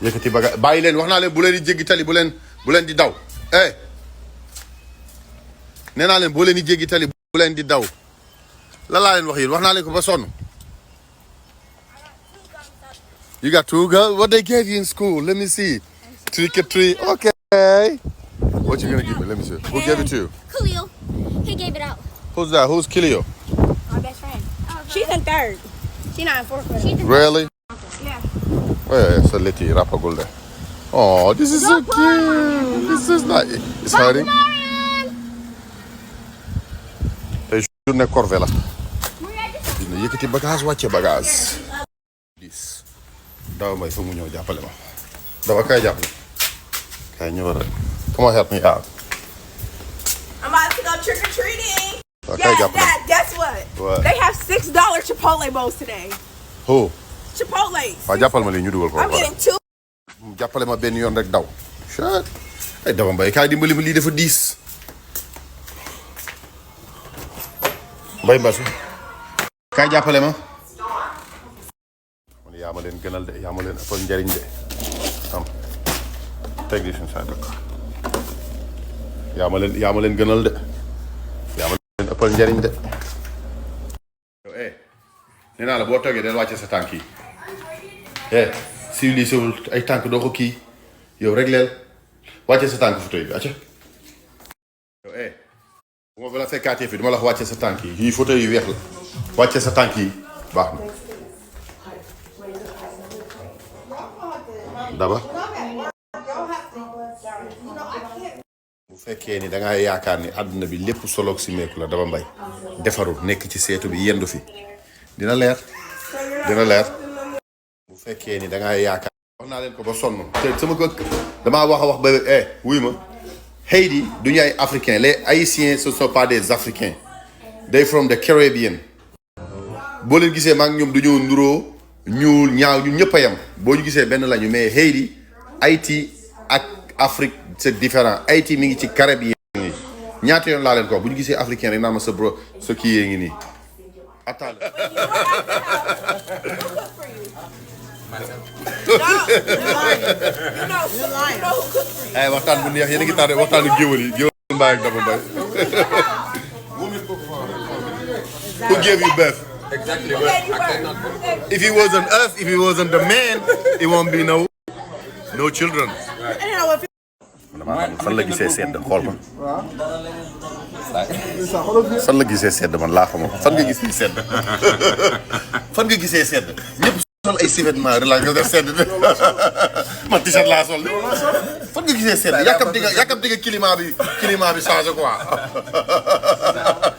yëkkati baga bàyyi leen wax naa leen bu leen di jéggi tali bu leen di daw nee naa leen boo leen di jéggi tali bu leen di daw lan laa leen wax yéen wax naa leen ko ba sonn. You got 2 girls? What they gave you in school? Let me see. Trick-or-treat. Okay. What you gonna give me? Let me see. Who gave it to you? Khalil. He gave it out. Who's that? Who's Kilio? My best friend. She's in 3rd. She's not in 4th grade. Really? Yeah. Well, so let's rapagul there. Oh, this is so cute. This is nice. It's hurting. Tey journée corvée la. Dina yëkkati bagage wàcce bagage. Daba Mbaye fa mu ñëw jàppale ma. Daba kay jàppale. Kay ñëw rek. Come on, help me out. I'm about to go trick or treating. Okay, Yes, Dad, guess what? What? They have $6 Chipotle bowls today. Who? Chipotle. Waaw jàppal ma lii ñu dugal ko. I'm getting 2. Jàppale ma benn yoon rek daw. Chat. Ay Daba Mbaye kay dimbali ma lii dafa diis. Mbaye Mbassou. Kay jàppale ma. Man yaa ma leen gënal de yaa ma leen ëppal njariñ de. Am. Teg di suñu saa dëkk. yaa ma leen gënal de. yaa ma leen ëppal njariñ de. Yow nee naa la boo toogee del wàcce sa tànk yi. civilisé wul ay tànk doo ko kii yow rek leel wàcce sa tànk fauteuil bi acca. Yow bu ma la fekkaatee fii duma la wax wàcce sa tànk yi yii fauteuil yu weex la wàcce sa tànk yi baax na. Daba. bu fekkee ni dangaa yaakaar ni àdduna bi lépp soloog si meeku la Daba Mbaye defaru nekk ci seetu bi yendu fi dina leer. bu fekkee ni dangaa yaakaar wax naa leen ko ba sonn te sama ko damaa wax ba wuy ma Haïti du ñu ay africains les haïtiens ce sont pas des africains they from the Caribbean. boo leen gisee maag ñoom du ñu nuroo ñuul ñaaw ñu ñëpp a yem boo ñu gisee benn lañu mais Haïti Haïti ak Afrique c'est différent Haïti mi ngi ci Caribbean yi ñaata yoon laa leen ko bu ñu gisee africain rek naan ma sa kii yee ngi nii. attends. waxtaan bu neex yéen a ngi tardé waxtaanu géwël yi géwël Mbaye ak Daba Mbaye. Who gave you birth? Exactly. If he wasn't us, if he wasn't the man, it won't be no children. fan la gisee sedd xool ma. fan la gisee sedd man laa xamoo fan nga gisee sedd. fan nga gisee sedd ñëpp sol ay survêtement relax nga def sedd man t-shirt laa sol. fan nga gisee sedd yàkkamti nga climat bi changé quoi.